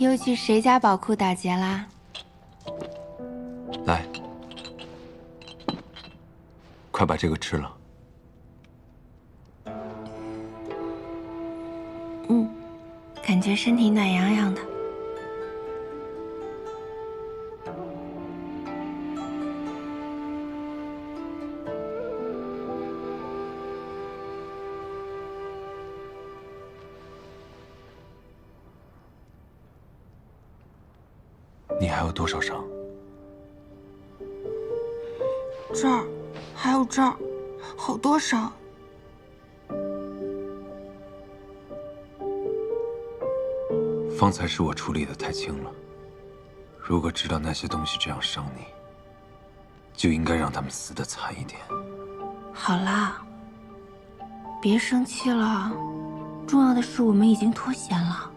又去谁家宝库打劫啦？来，快把这个吃了。感觉身体暖洋洋的。你还有多少伤？这儿，还有这儿，好多伤。方才是我处理的太轻了。如果知道那些东西这样伤你，就应该让他们死得惨一点。好啦，别生气了。重要的是我们已经脱险了。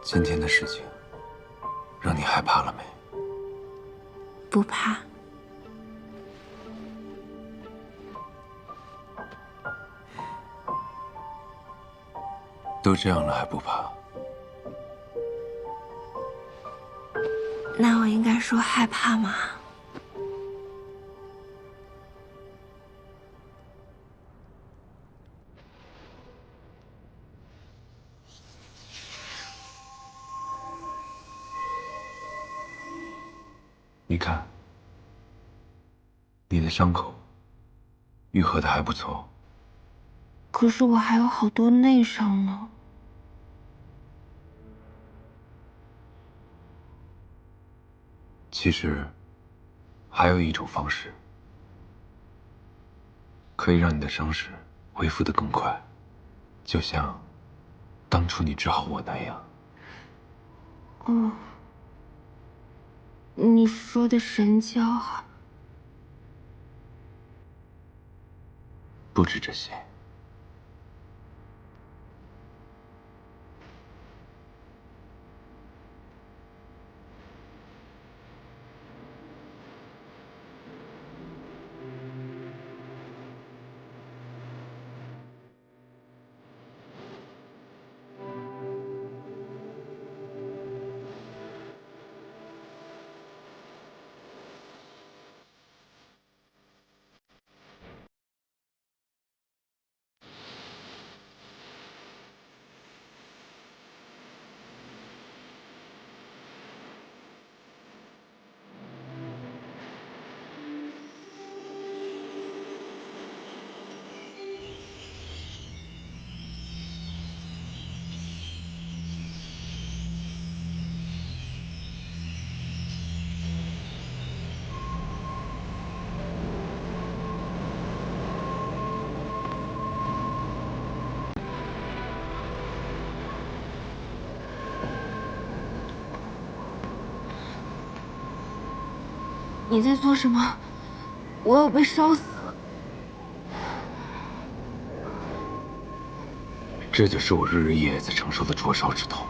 今天的事情，让你害怕了没？不怕。都这样了还不怕？那我应该说害怕吗？你看，你的伤口愈合的还不错。可是我还有好多内伤呢。其实，还有一种方式，可以让你的伤势恢复得更快，就像当初你治好我那样。哦，你说的神交啊？不止这些。你在做什么？我要被烧死了！这就是我日日夜夜在承受的灼烧之痛。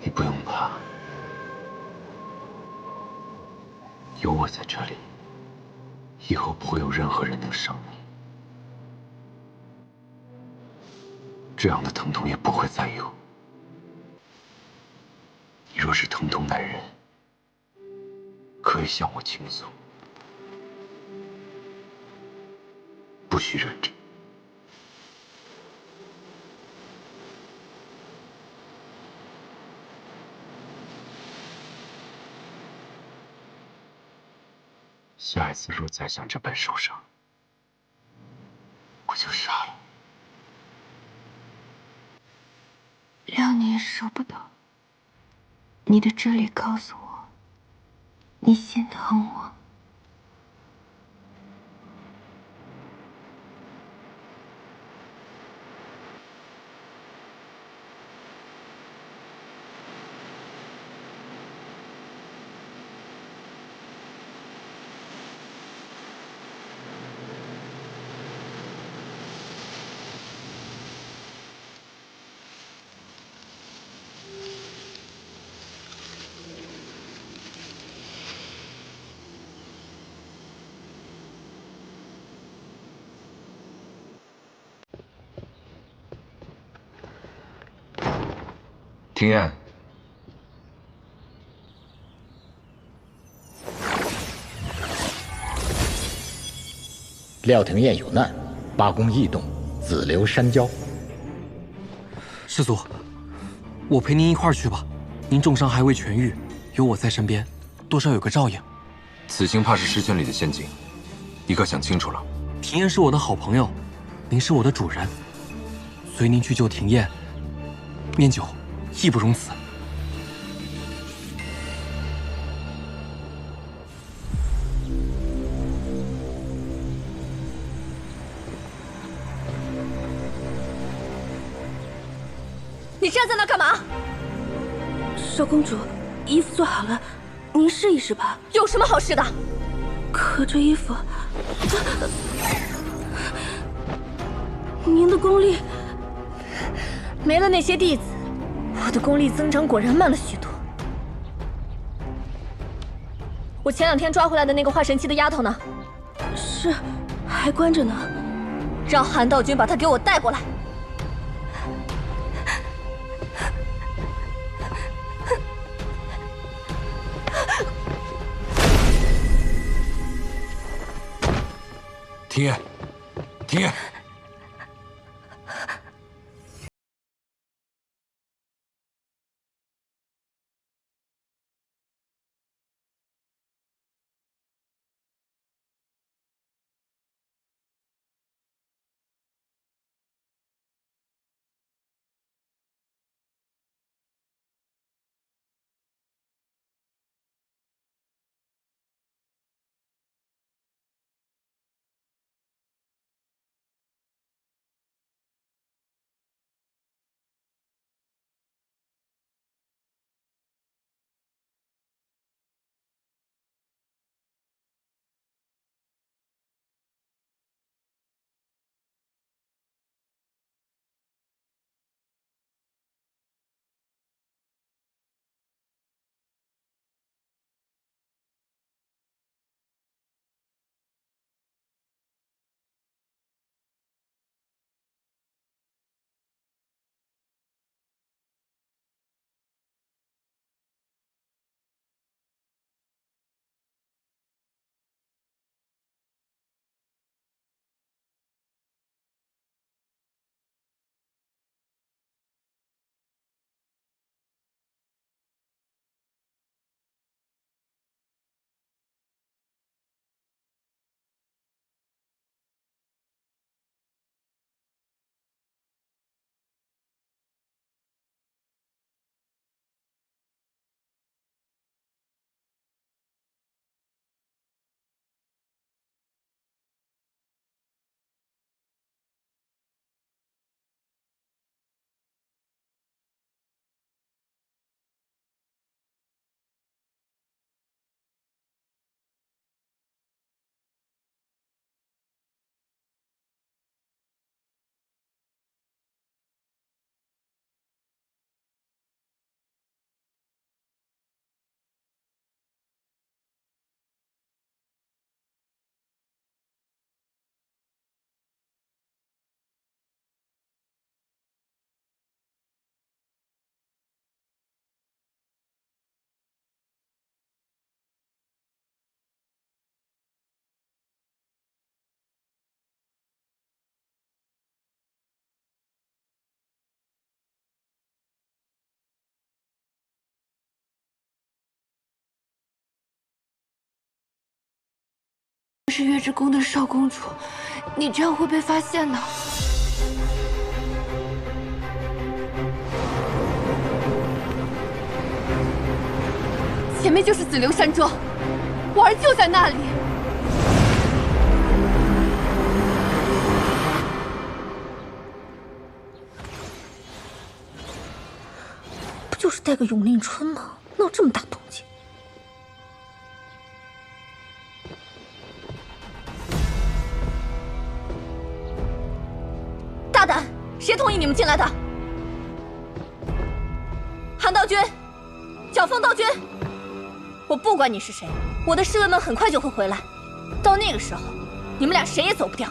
你不用怕，有我在这里，以后不会有任何人能伤你。这样的疼痛也不会再有。你若是疼痛难忍，可以向我倾诉，不需忍着。下一次若再像这般受伤，我就杀了。谅你也舍不得。你的这里告诉我，你心疼我。庭燕，廖廷燕有难，八公异动，子留山郊。师祖，我陪您一块儿去吧。您重伤还未痊愈，有我在身边，多少有个照应。此行怕是石泉里的陷阱，你可想清楚了？庭燕是我的好朋友，您是我的主人，随您去救庭燕，面酒义不容辞。你站在那干嘛？少公主，衣服做好了，您试一试吧。有什么好试的？可这衣服，您的功力没了那些弟子，我的功力增长果然慢了许多。我前2天抓回来的那个化神期的丫头呢？是，还关着呢。让韩道君把她给我带过来。庭燕，庭燕。是月之宫的少公主，你这样会被发现的。前面就是紫流山庄，我儿就在那里。不就是带个永令春吗？闹这么大动静。大胆！谁同意你们进来的？韩道君，角凤道君，我不管你是谁，我的侍卫们很快就会回来，到那个时候，你们俩谁也走不掉。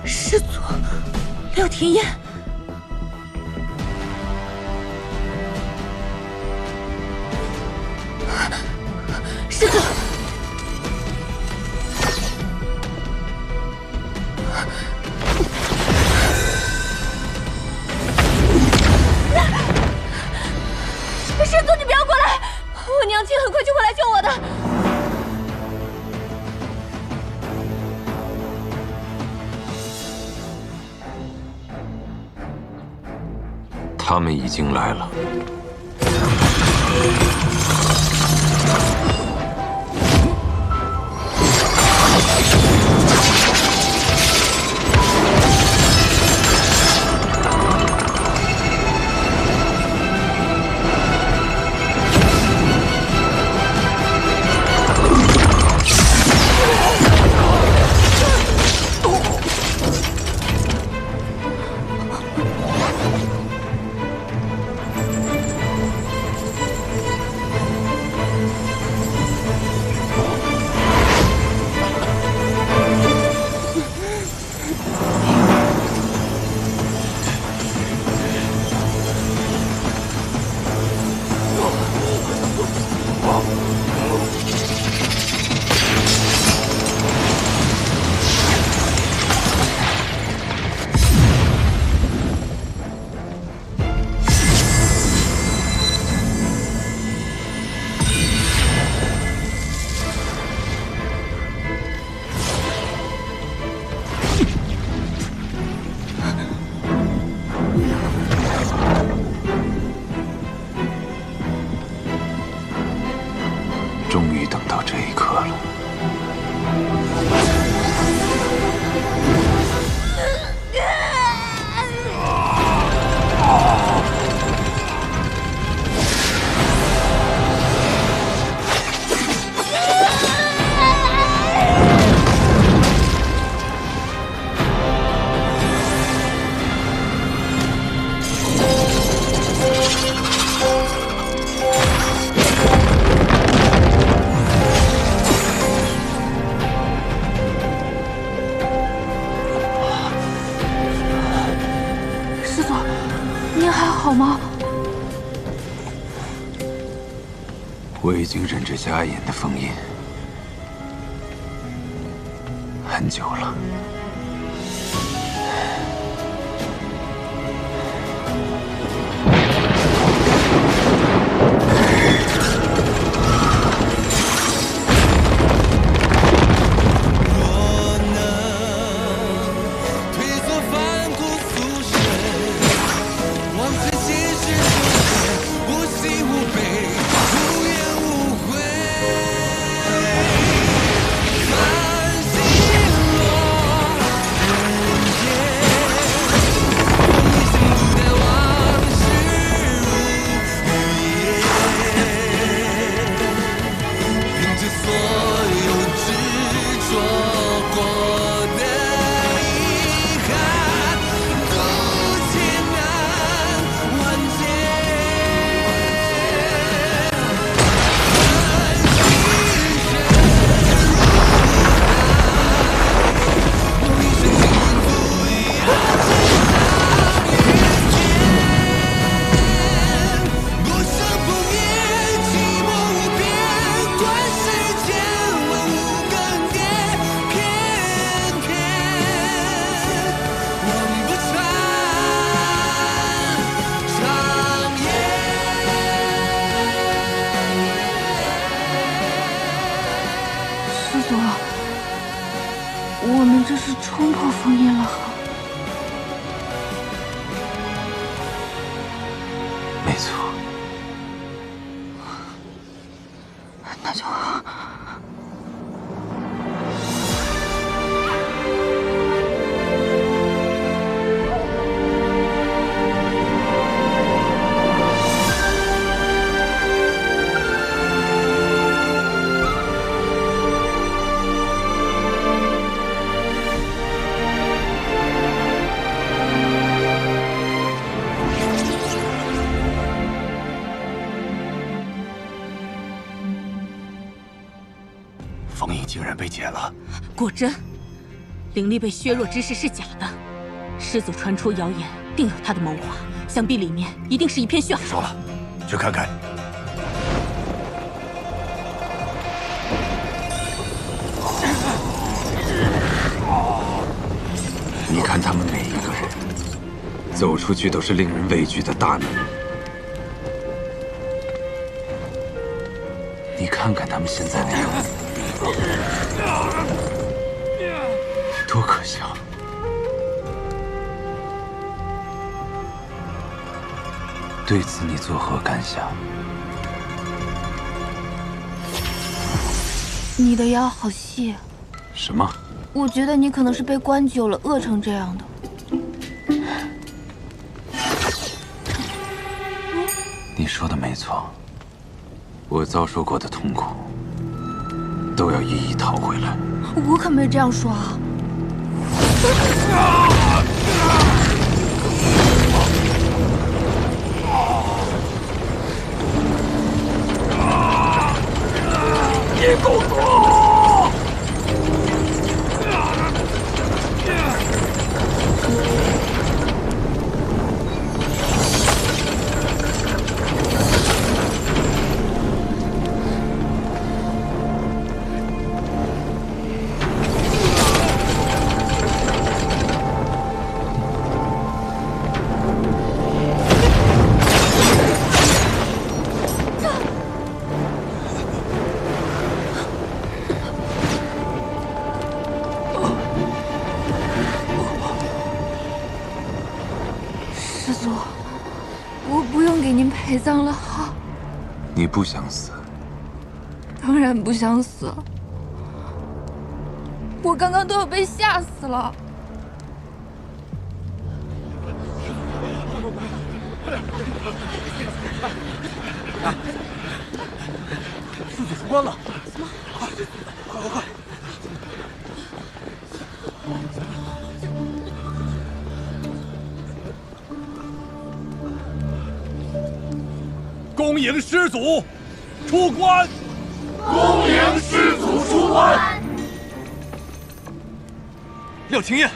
师祖。廖天烟，师祖，师祖，你不要过来！我娘亲很快就会来救我的。他们已经来了。终于等到这一刻了。好吗？我已经忍着家眼的封印很久了。我们这是冲破封印了哈。没错，那就好。封印竟然被解了，果真，灵力被削弱之事是假的。师祖传出谣言，定有他的谋划，想必里面一定是一片血海。说了，去看看。你看他们每一个人，走出去都是令人畏惧的大难。你看看他们现在的样子，多可笑！对此你作何感想？你的腰好细。什么？我觉得你可能是被关久了，饿成这样的。你说的没错，我遭受过的痛苦都要一一讨回来。我可没这样说啊！叶公主！师祖，我不用给您陪葬了哈。你不想死？当然不想死，我刚刚都要被吓死了。师祖出关了！什么？快快快！恭迎师祖出关！恭迎师祖出关！廖廷彦，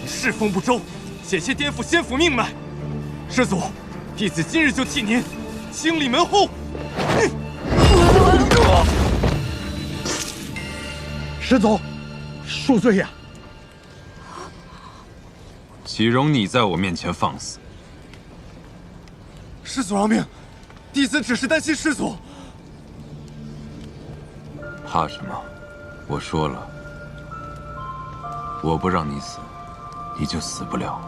你侍奉不周，险些颠覆先府命脉。师祖，弟子今日就替您清理门户。师祖，恕罪呀！岂容你在我面前放肆？师祖饶命，弟子只是担心师祖。怕什么？我说了，我不让你死，你就死不了。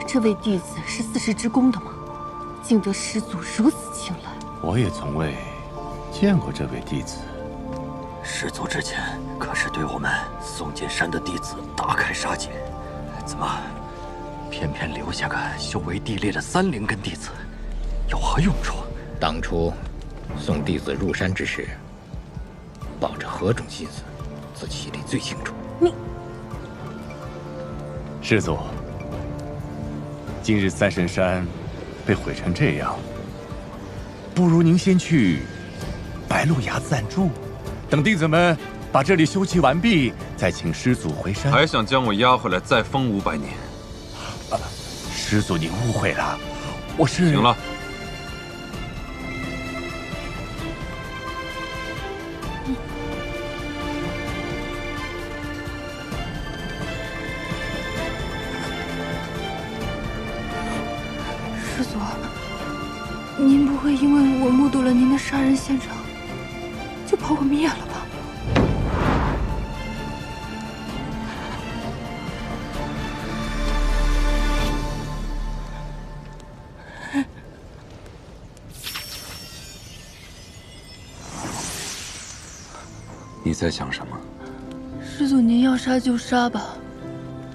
这位弟子是四世之宫的吗？竟得师祖如此青睐。我也从未见过这位弟子。师祖之前可是对我们宋剑山的弟子大开杀戒，怎么偏偏留下个修为低劣的3灵根弟子？有何用处？当初送弟子入山之时，抱着何种心思，自己心里最清楚。师祖，今日三神山被毁成这样，不如您先去白鹿崖暂住，等弟子们把这里修葺完毕，再请师祖回山。还想将我押回来再封500年？师祖您误会了，我是……行了。师祖，您不会因为我目睹了您的杀人现场，就把我灭了吧？你在想什么？师祖，您要杀就杀吧，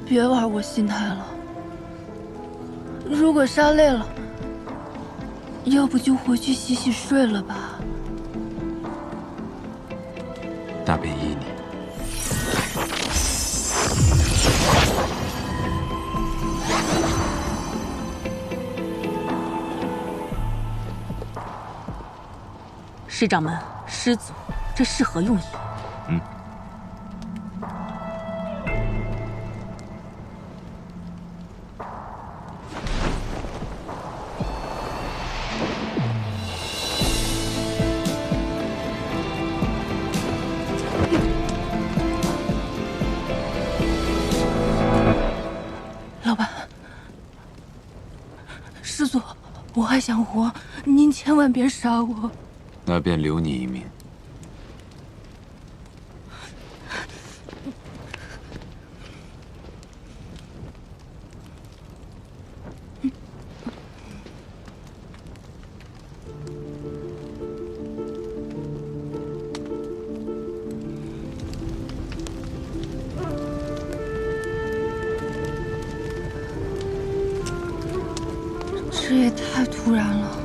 别玩我心态了。如果杀累了，要不就回去洗洗睡了吧。那便依你。师掌门、师祖，这是何用意？师祖，我还想活，您千万别杀我。那便留你一命。这也太突然了。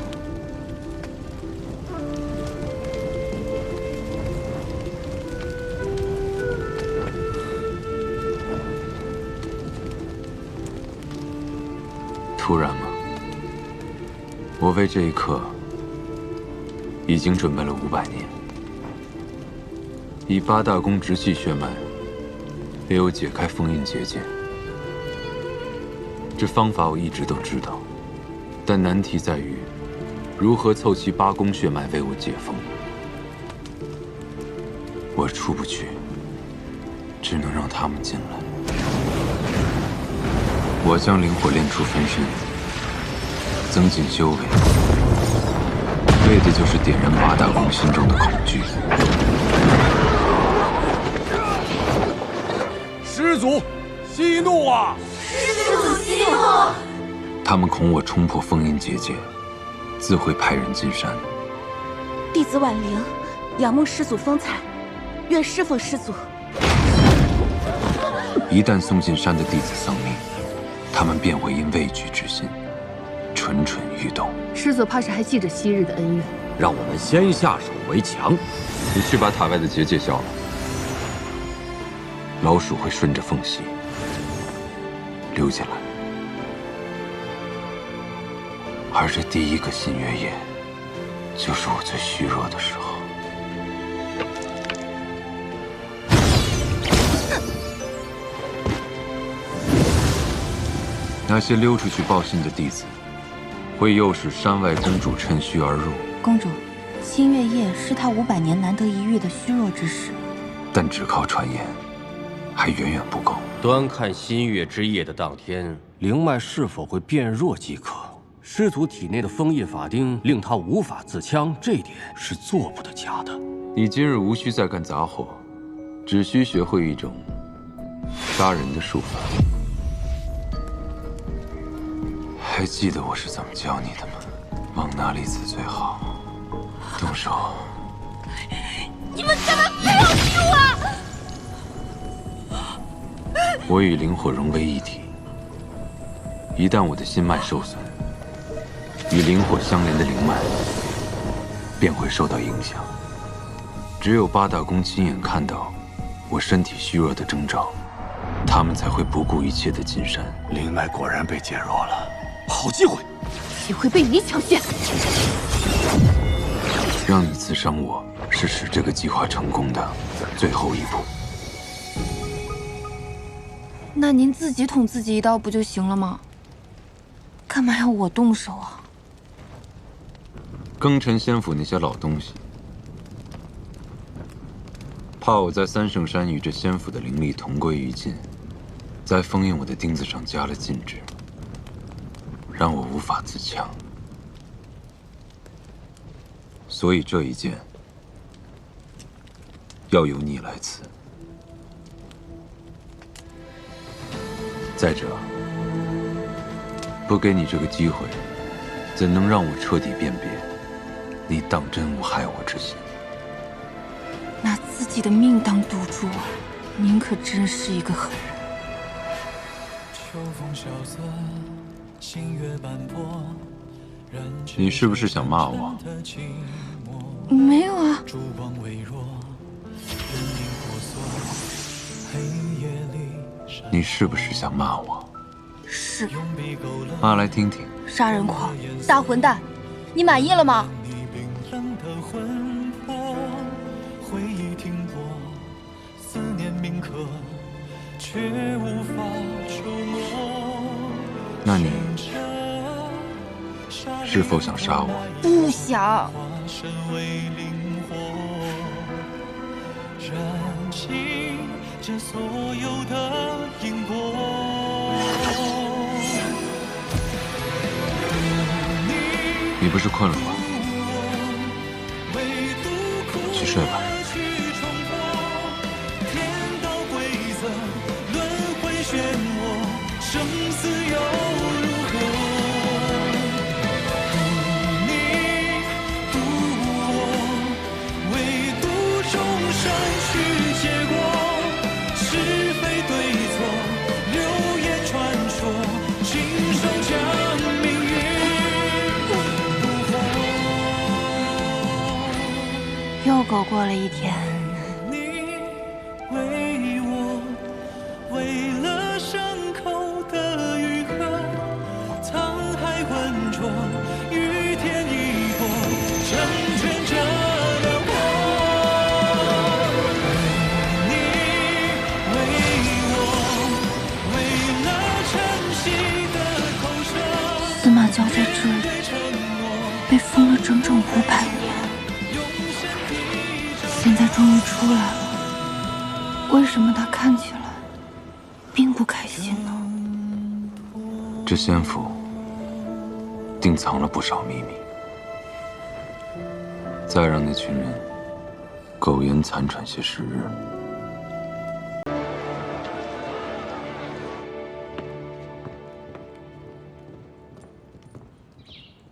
突然吗？我为这一刻已经准备了500年，以8大宫直系血脉为我解开封印结界。这方法我一直都知道。但难题在于，如何凑齐8宫血脉为我解封？我出不去，只能让他们进来。我将灵火炼出分身，增进修为，为的就是点燃8大宫心中的恐惧。师祖，息怒啊！师祖息怒！他们恐我冲破封印结界，自会派人进山。弟子婉玲，仰慕师祖风采，愿侍奉师祖。一旦送进山的弟子丧命，他们便会因畏惧之心蠢蠢欲动。师祖怕是还记着昔日的恩怨。让我们先下手为强。你去把塔外的结界消了，老鼠会顺着缝隙溜进来。而这第一个新月夜，就是我最虚弱的时候。那些溜出去报信的弟子，会诱使山外公主趁虚而入。公主，新月夜是他500年难得一遇的虚弱之时，但只靠传言，还远远不够。端看新月之夜的当天，灵脉是否会变弱即可。师祖体内的封印法钉令他无法自戕，这点是做不得假的。你今日无需再干杂活，只需学会一种杀人的术法。还记得我是怎么教你的吗？往哪里刺最好？动手！你们干嘛非要逼我？我与灵火融为一体，一旦我的心脉受损，与灵火相连的灵脉便会受到影响。只有8大宫亲眼看到我身体虚弱的征兆，他们才会不顾一切的进山。灵脉果然被减弱了，好机会！机会被你抢先。让你刺伤我，是使这个计划成功的最后一步。那您自己捅自己一刀不就行了吗？干嘛要我动手啊？庚辰仙府那些老东西，怕我在三圣山与这仙府的灵力同归于尽，在封印我的钉子上加了禁制，让我无法自强。所以这一剑要由你来刺。再者，不给你这个机会，怎能让我彻底辨别你当真无害我之心？拿自己的命当赌注，您可真是一个狠人。你是不是想骂我？没有啊。你是不是想骂我？是。骂来听听。杀人狂，大混蛋，你满意了吗？那你是否想杀我？不想。这所有的因果。你不是困了吗？去睡吧。又狗过了一天。为我，为了伤口的愈合，沧海浑浊，雨天一波，成全着的我。你为我，为了晨曦的投射。司马交在这里被封了整整500年。现在终于出来了，为什么他看起来并不开心呢？这仙府定藏了不少秘密，再让那群人苟延残喘些时日。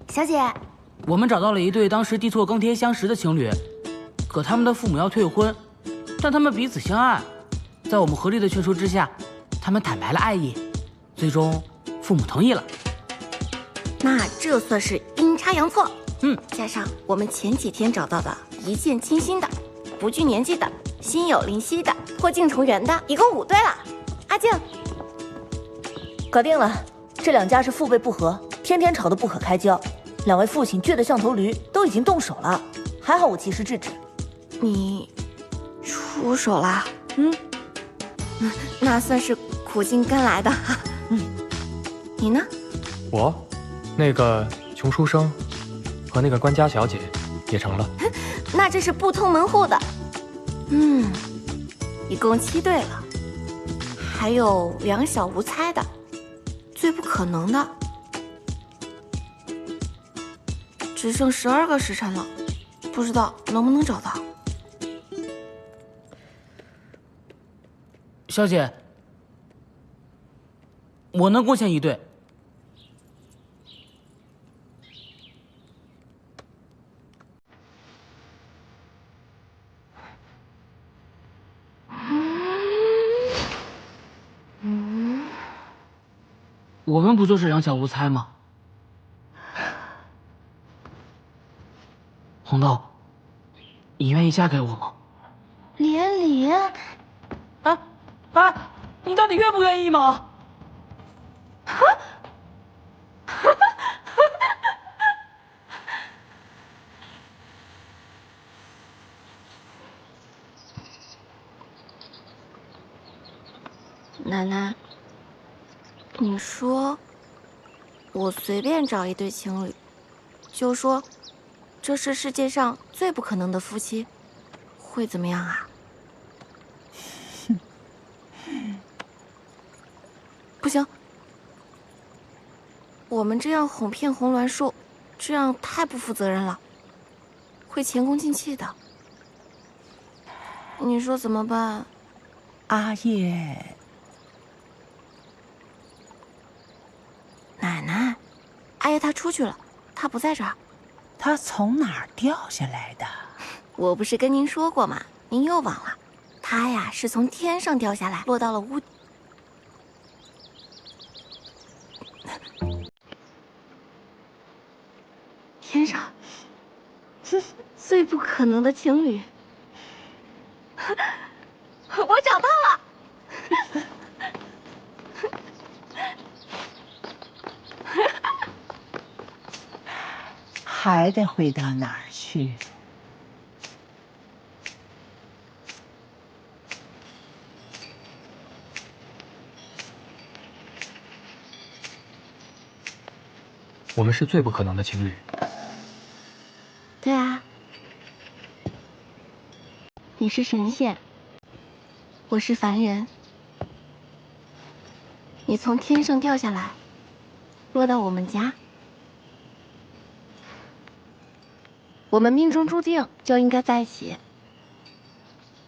小姐，我们找到了一对当时地错更天相识的情侣。可他们的父母要退婚，但他们彼此相爱，在我们合力的劝说之下，他们坦白了爱意，最终父母同意了。那这算是阴差阳错。加上我们前几天找到的一见倾心的、不惧年纪的、心有灵犀的、破镜重圆的，一共5对了。阿静，搞定了。这2家是父辈不和，天天吵得不可开交，2位父亲倔得像头驴，都已经动手了，还好我及时制止。你出手啦？那算是苦尽甘来的。你呢？我，那个穷书生和那个官家小姐也成了。那这是不通门户的。一共7对了，还有2小无猜的，最不可能的，只剩12个时辰了，不知道能不能找到。小姐，我能贡献1对。我们不就是2小无猜吗？红豆，你愿意嫁给我吗？连理。你到底愿不愿意吗？奶奶，你说我随便找一对情侣，就说这是世界上最不可能的夫妻，会怎么样啊？不行，我们这样哄骗红鸾树，这样太不负责任了，会前功尽弃的。你说怎么办？阿叶，奶奶，阿叶他出去了，他不在这儿。他从哪儿掉下来的？我不是跟您说过吗？您又忘了，他呀是从天上掉下来，落到了屋。天上最不可能的情侣，我找到了。还得回到哪儿去？我们是最不可能的情侣。对啊，你是神仙，我是凡人。你从天上掉下来，落到我们家，我们命中注定就应该在一起。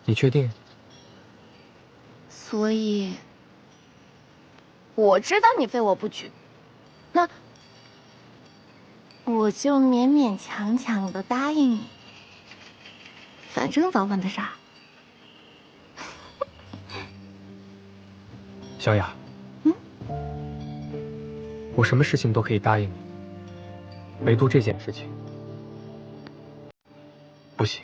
你确定？所以，我知道你非我不娶，那我就勉勉强强的答应你。反正早晚的事儿。小雅，我什么事情都可以答应你，唯独这件事情不行。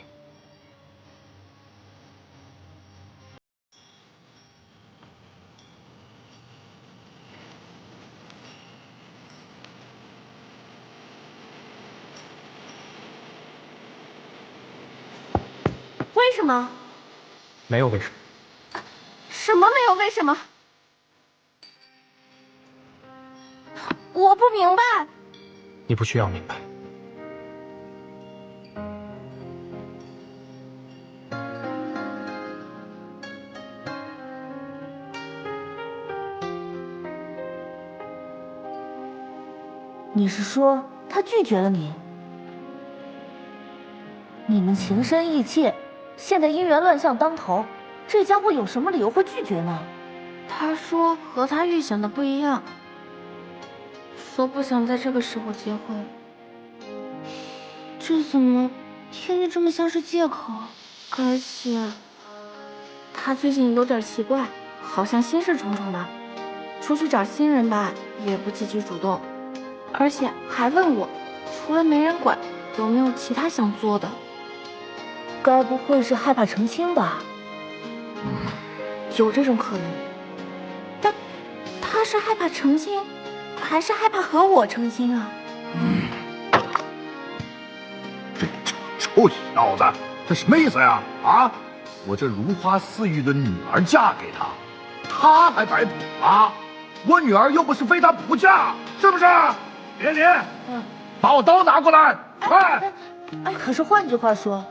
为什么？没有为什么。什么没有为什么？我不明白。你不需要明白。你是说他拒绝了你？你们情深意切，现在姻缘乱象当头，这家伙有什么理由会拒绝呢？他说和他预想的不一样，说不想在这个时候结婚。这怎么听着这么像是借口？而且他最近有点奇怪，好像心事重重的，出去找新人吧也不积极主动，而且还问我除了没人管有没有其他想做的。该不会是害怕成亲吧？有这种可能，但他是害怕成亲，还是害怕和我成亲啊？这臭小子，这什么意思呀？啊！我这如花似玉的女儿嫁给他，他还摆谱啊？我女儿又不是非他不嫁，是不是？连连，把我刀拿过来，快！可是换句话说，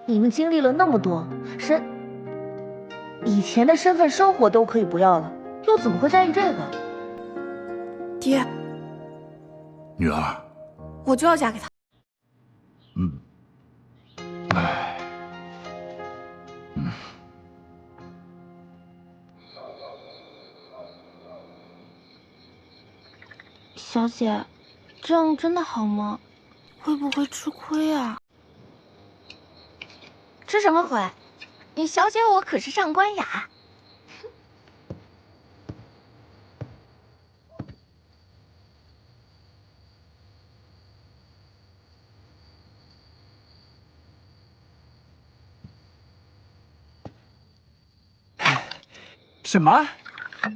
你们经历了那么多，以前的身份生活都可以不要了，又怎么会在意这个？爹，女儿，我就要嫁给他。小姐，这样真的好吗？会不会吃亏啊？吃什么亏？你小姐我可是上官雅。什么？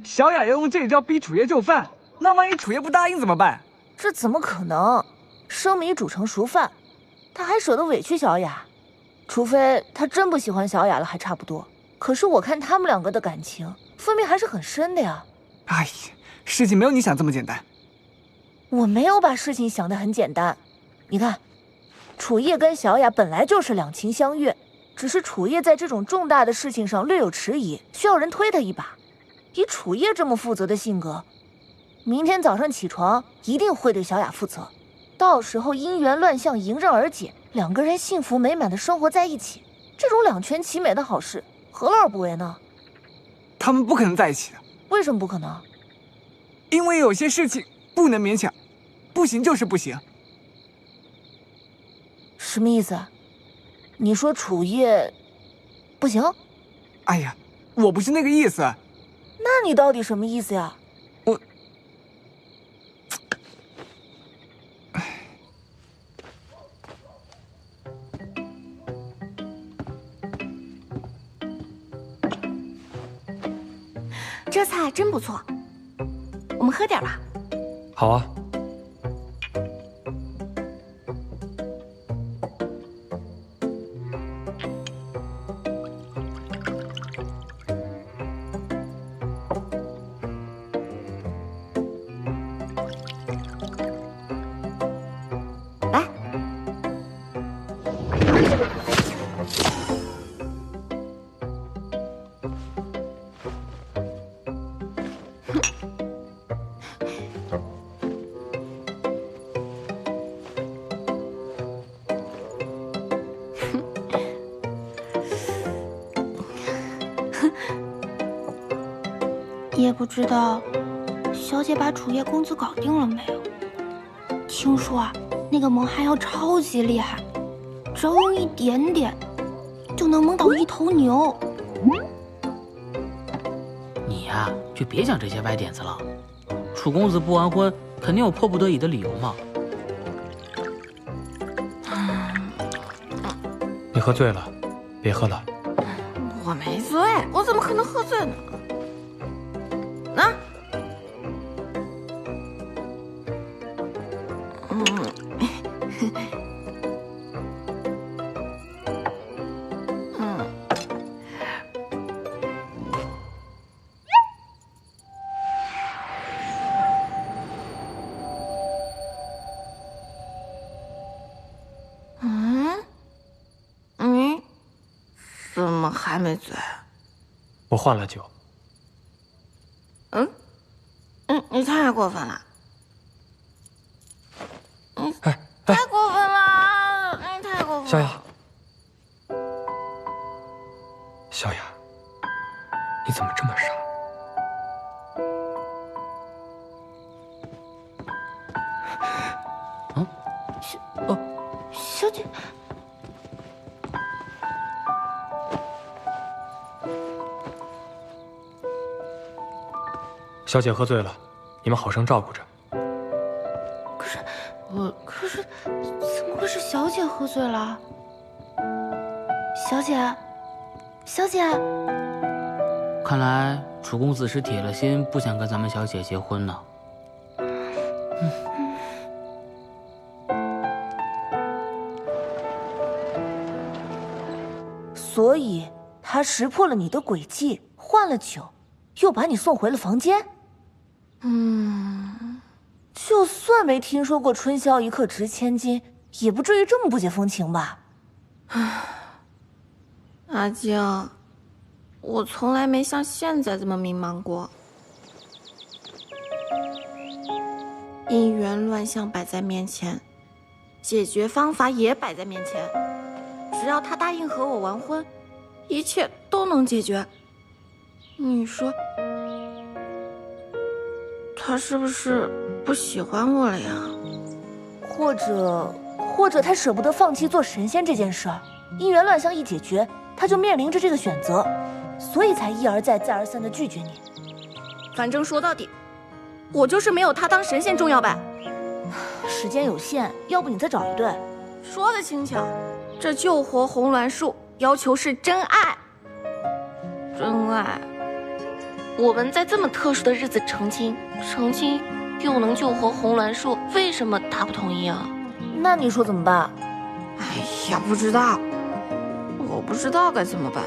小雅要用这招逼楚叶就范？那万一楚叶不答应怎么办？这怎么可能？生米煮成熟饭，他还舍得委屈小雅？除非他真不喜欢小雅了，还差不多。可是我看他们两个的感情，分明还是很深的呀。哎呀，事情没有你想这么简单。我没有把事情想得很简单。你看，楚叶跟小雅本来就是两情相悦，只是楚叶在这种重大的事情上略有迟疑，需要人推他一把。以楚叶这么负责的性格，明天早上起床一定会对小雅负责。到时候姻缘乱象迎刃而解，两个人幸福美满的生活在一起，这种两全其美的好事，何乐而不为呢？他们不可能在一起的。为什么不可能？因为有些事情不能勉强，不行就是不行。什么意思？你说楚叶不行？哎呀，我不是那个意思。那你到底什么意思呀？这菜真不错，我们喝点吧。好啊。也不知道小姐把主页公子搞定了没有。听说啊，那个蒙汗药超级厉害，只要用一点点，就能蒙倒一头牛。你呀，就别讲这些歪点子了。楚公子不完婚，肯定有迫不得已的理由嘛。你喝醉了，别喝了。我没醉，我怎么可能喝醉呢？啊？你怎么还没醉？我换了酒。你太过分了！哎，太过分了！你太过分了！小雅，小雅，你怎么这么傻？小姐，小姐喝醉了，你们好生照顾着。可是，怎么会是小姐喝醉了？小姐，小姐，看来楚公子是铁了心不想跟咱们小姐结婚呢。所以他识破了你的诡计，换了酒，又把你送回了房间。就算没听说过春宵一刻值千金，也不至于这么不解风情吧？阿静，我从来没像现在这么迷茫过。姻缘乱象摆在面前，解决方法也摆在面前，只要他答应和我完婚，一切都能解决。你说，他是不是不喜欢我了呀？或者他舍不得放弃做神仙这件事儿，姻缘乱象一解决，他就面临着这个选择，所以才一而再再而三的拒绝你。反正说到底，我就是没有他当神仙重要呗。时间有限，要不你再找一对。说得轻巧，这救活红鸾树要求是真爱。真爱。我们在这么特殊的日子成亲又能救活红鸾树，为什么他不同意啊？那你说怎么办？哎呀，不知道，我不知道该怎么办。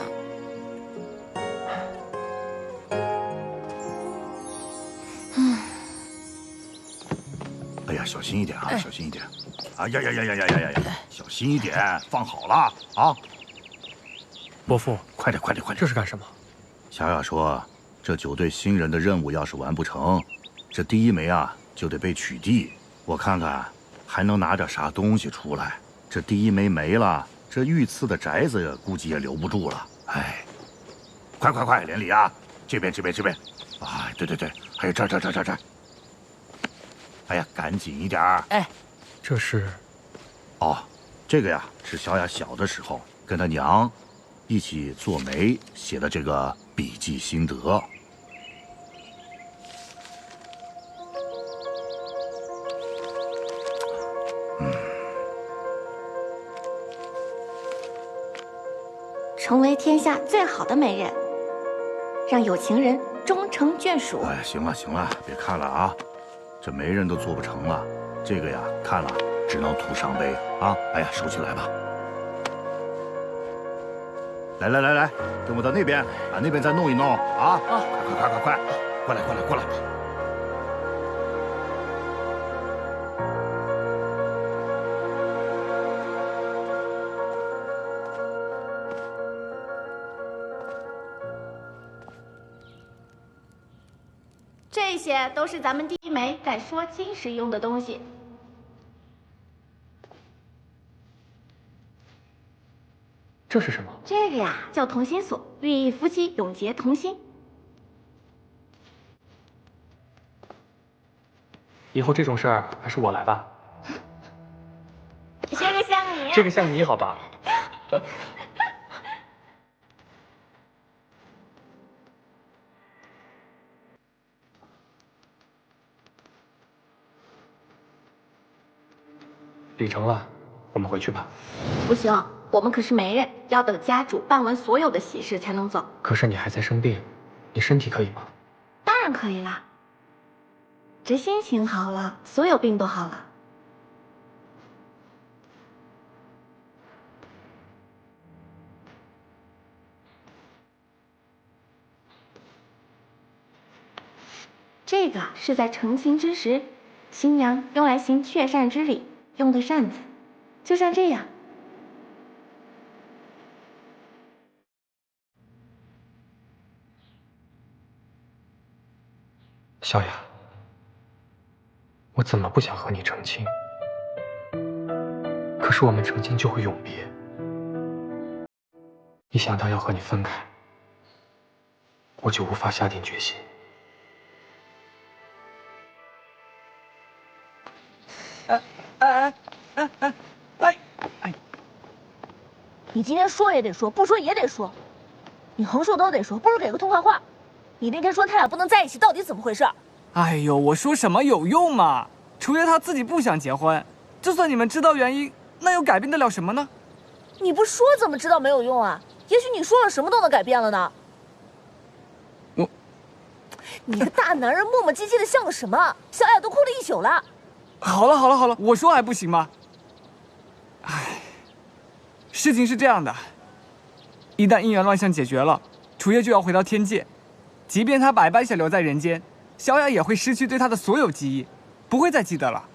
哎呀，小心一点啊，小心一点！啊呀呀呀呀呀呀呀！小心一点，放好了啊！伯父，快点，这是干什么？小雅说，这9对新人的任务要是完不成，这第一枚啊就得被取缔。我看看还能拿点啥东西出来。这第一枚没了，这御赐的宅子估计也留不住了。哎，快，连理啊！这边！哎，对，还有这儿。哎呀，赶紧一点儿！哎，这是……哦，这个呀是小雅小的时候跟她娘一起做媒写的这个笔记心得。成为天下最好的媒人，让有情人终成眷属。哎，行了，别看了啊，这媒人都做不成了，这个呀看了只能徒伤悲啊！哎呀，收起来吧。来，跟我到那边，把那边再弄一弄啊！快，过来！这些都是咱们第一枚在说亲时用的东西。这是什么？这个呀叫同心锁，寓意夫妻永结同心。以后这种事儿还是我来吧。这个像你，这个像你，好吧？礼成了，我们回去吧。不行，我们可是媒人，要等家主办完所有的喜事才能走。可是你还在生病，你身体可以吗？当然可以啦，这心情好了，所有病都好了。这个是在成亲之时，新娘用来行确扇之礼用的扇子，就像这样。小雅，我怎么不想和你成亲？可是我们成亲就会永别，一想到要和你分开，我就无法下定决心。你今天说也得说，不说也得说，你横说都得说，不如给个痛快话。你那天说他俩不能在一起，到底怎么回事？哎呦，我说什么有用吗？楚月他自己不想结婚，就算你们知道原因，那又改变得了什么呢？你不说怎么知道没有用啊？也许你说了什么都能改变了呢。你个大男人磨磨唧唧的像个什么？小雅都哭了一宿了。好了，我说还不行吗？唉，事情是这样的，一旦姻缘乱象解决了，楚月就要回到天界，即便他白白想留在人间，小雅也会失去对他的所有记忆，不会再记得了。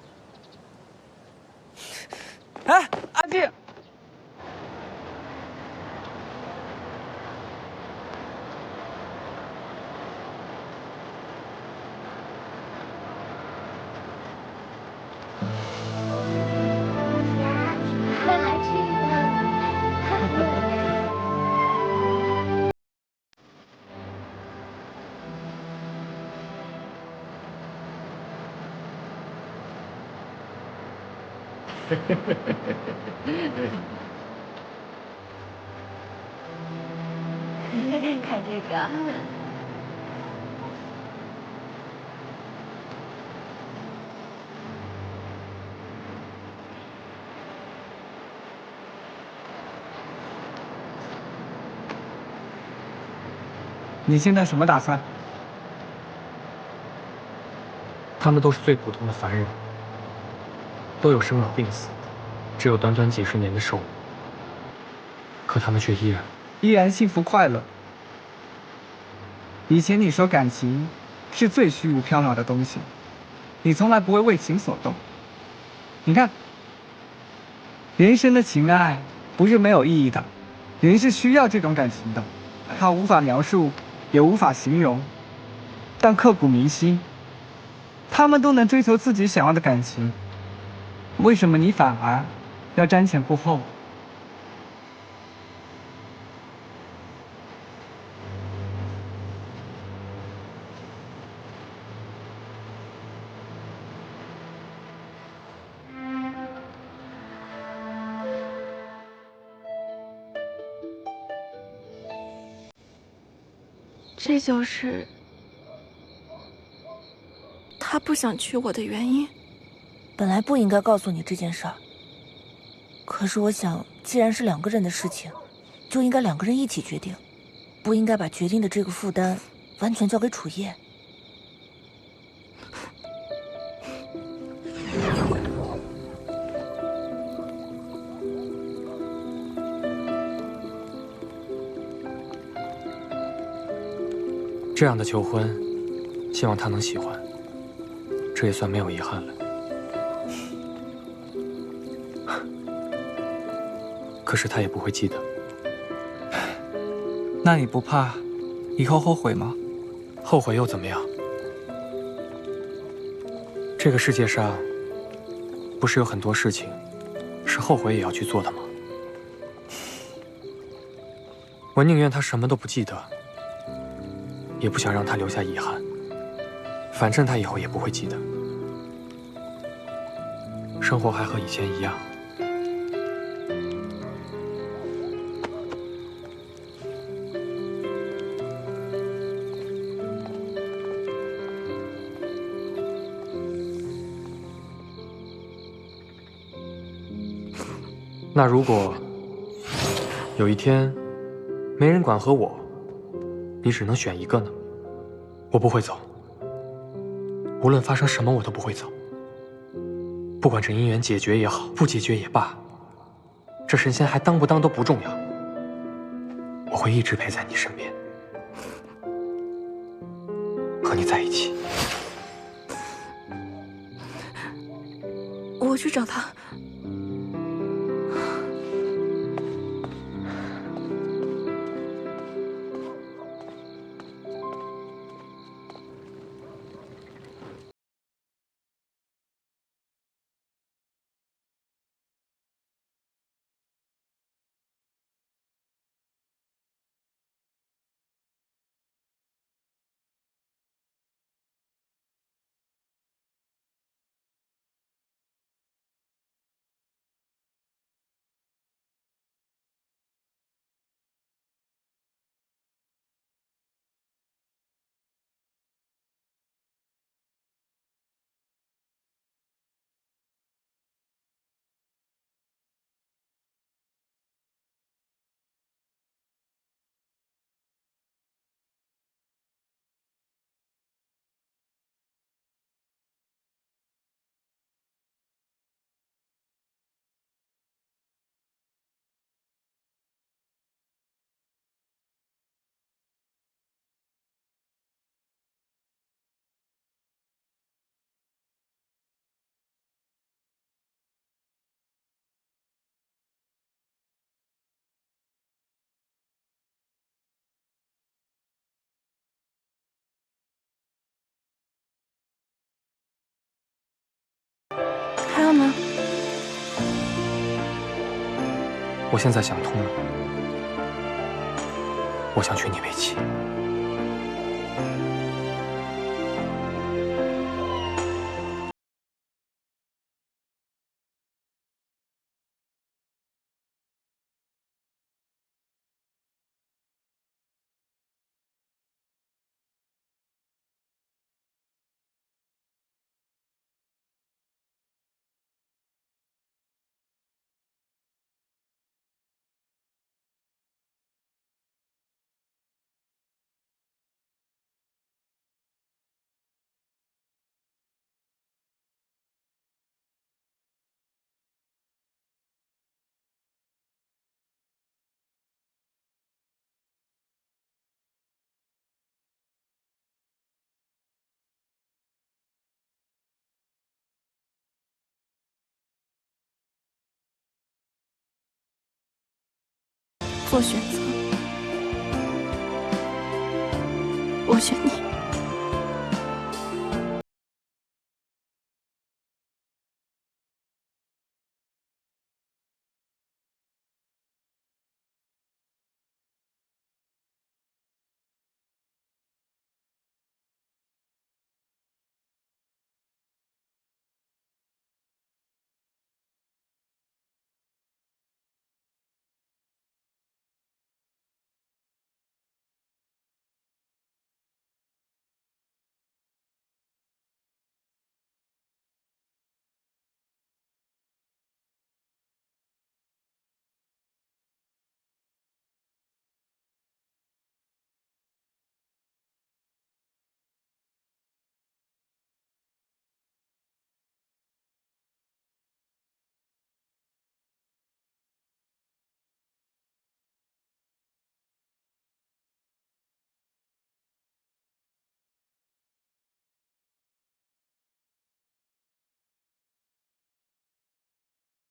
哎，阿静。看这个。你现在什么打算？他们都是最普通的凡人，都有生老病死，只有短短几十年的寿命，可他们却依然幸福快乐。以前你说感情是最虚无缥缈的东西，你从来不会为情所动。你看，人生的情爱不是没有意义的，人是需要这种感情的，它无法描述，也无法形容，但刻骨铭心。他们都能追求自己想要的感情，为什么你反而要瞻前顾后？这就是他不想娶我的原因。本来不应该告诉你这件事儿，可是我想，既然是两个人的事情，就应该两个人一起决定，不应该把决定的这个负担完全交给楚叶。这样的求婚，希望他能喜欢，这也算没有遗憾了。可是他也不会记得。那你不怕以后后悔吗？后悔又怎么样？这个世界上，不是有很多事情是后悔也要去做的吗？我宁愿他什么都不记得，也不想让他留下遗憾。反正他以后也不会记得。生活还和以前一样。那如果有一天没人管和我，你只能选一个呢？我不会走，无论发生什么我都不会走。不管这姻缘解决也好，不解决也罢，这神仙还当不当都不重要，我会一直陪在你身边，和你在一起。我去找他。还有呢？我现在想通了，我想娶你为妻。做选择，我选你。